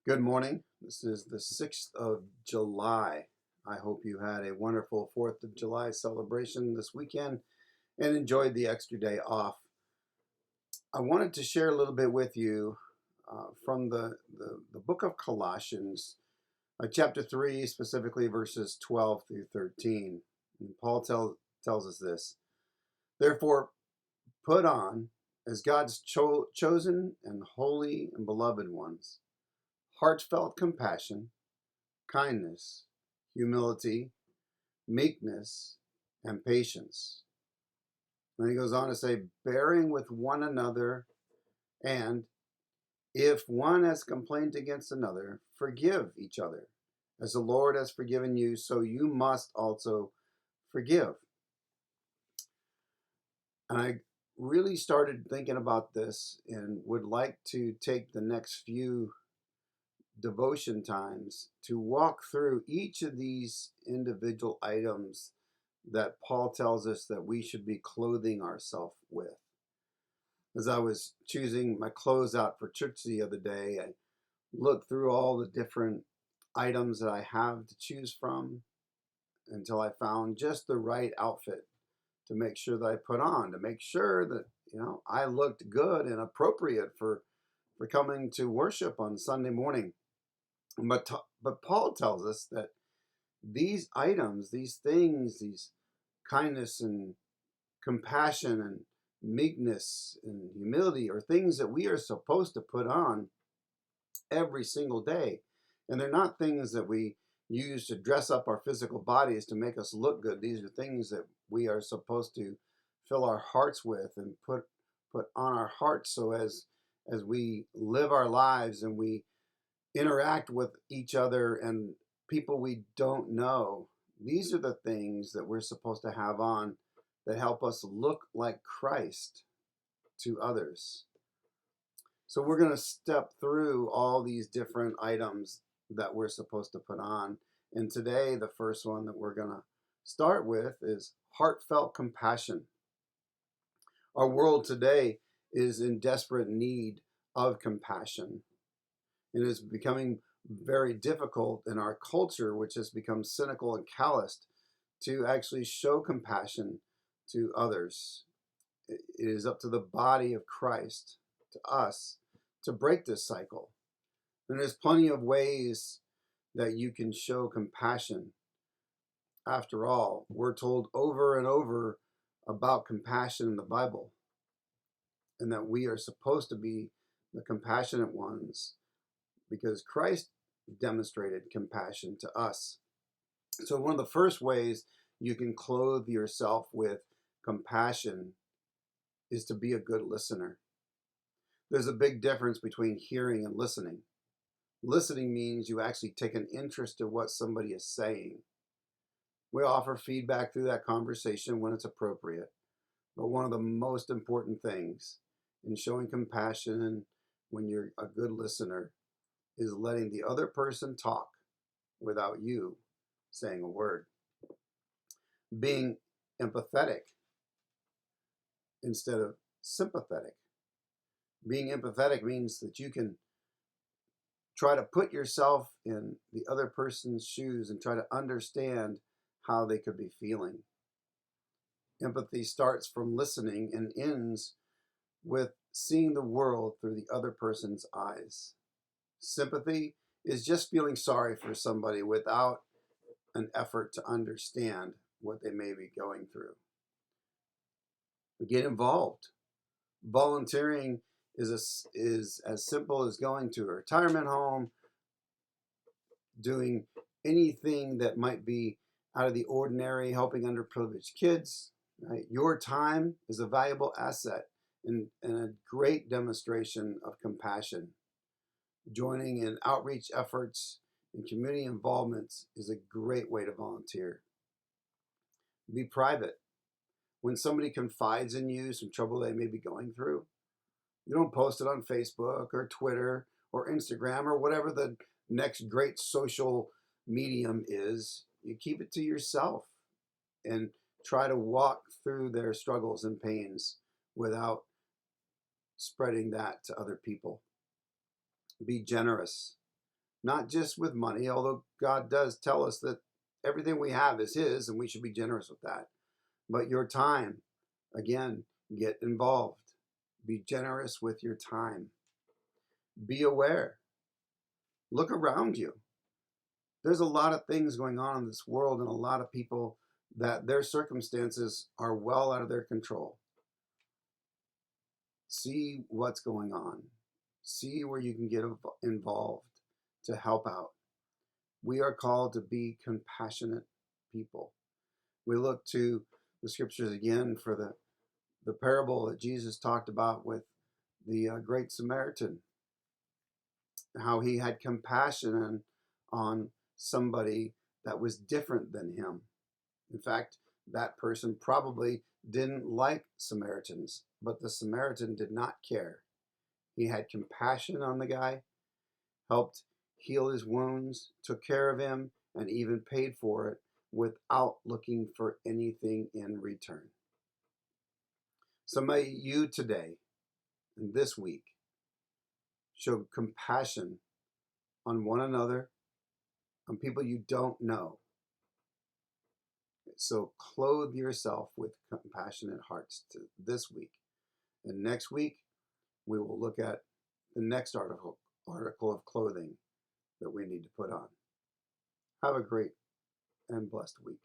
Good morning. This is the 6th of July. I hope you had a wonderful 4th of July celebration this weekend and enjoyed the extra day off. I wanted to share a little bit with you from the book of Colossians, chapter 3, specifically verses 12 through 13. And tells us this: Therefore, put on, as God's chosen and holy and beloved ones, heartfelt compassion, kindness, humility, meekness, and patience. And he goes on to say, bearing with one another, and if one has complained against another, forgive each other. As the Lord has forgiven you, so you must also forgive. And I really started thinking about this and would like to take the next few devotion times to walk through each of these individual items that Paul tells us that we should be clothing ourselves with. As I was choosing my clothes out for church the other day, I looked through all the different items that I have to choose from until I found just the right outfit to make sure that I put on, to make sure that I looked good and appropriate for coming to worship on Sunday morning. But Paul tells us that these items, these things, these kindness and compassion and meekness and humility are things that we are supposed to put on every single day. And they're not things that we use to dress up our physical bodies to make us look good. These are things that we are supposed to fill our hearts with and put on our hearts, so as we live our lives and we interact with each other and people we don't know, these are the things that we're supposed to have on that help us look like Christ to others. So we're going to step through all these different items that we're supposed to put on. And today, the first one that we're going to start with is heartfelt compassion. Our world today is in desperate need of compassion. It is becoming very difficult in our culture, which has become cynical and calloused, to actually show compassion to others. It is up to the body of Christ, to us, to break this cycle. And there's plenty of ways that you can show compassion. After all, we're told over and over about compassion in the Bible, and that we are supposed to be the compassionate ones because Christ demonstrated compassion to us. So one of the first ways you can clothe yourself with compassion is to be a good listener. There's a big difference between hearing and listening. Listening means you actually take an interest in what somebody is saying. We offer feedback through that conversation when it's appropriate. But one of the most important things in showing compassion and when you're a good listener is letting the other person talk without you saying a word. Being empathetic instead of sympathetic. Being empathetic means that you can try to put yourself in the other person's shoes and try to understand how they could be feeling. Empathy starts from listening and ends with seeing the world through the other person's eyes. Sympathy is just feeling sorry for somebody without an effort to understand what they may be going through. Get involved. Volunteering is as simple as going to a retirement home, doing anything that might be out of the ordinary, helping underprivileged kids. Right? Your time is a valuable asset and a great demonstration of compassion. Joining in outreach efforts and community involvements is a great way to volunteer. Be private. When somebody confides in you some trouble they may be going through, you don't post it on Facebook or Twitter or Instagram or whatever the next great social medium is. You keep it to yourself and try to walk through their struggles and pains without spreading that to other people. Be generous. not just with money, although God does tell us that everything we have is His and we should be generous with that. But your time, again, get involved. Be generous with your time. Be aware. Look around you. There's a lot of things going on in this world and a lot of people that their circumstances are well out of their control. See what's going on. See where you can get involved to help out. We are called to be compassionate people. We look to the scriptures again for the parable that Jesus talked about with the Great Samaritan, how he had compassion on somebody that was different than him. In fact, that person probably didn't like Samaritans, but the Samaritan did not care. He had compassion on the guy, helped heal his wounds, took care of him, and even paid for it without looking for anything in return. So may you today and this week show compassion on one another, on people you don't know. So clothe yourself with compassionate hearts this week. And next week, we will look at the next article of clothing that we need to put on. Have a great and blessed week.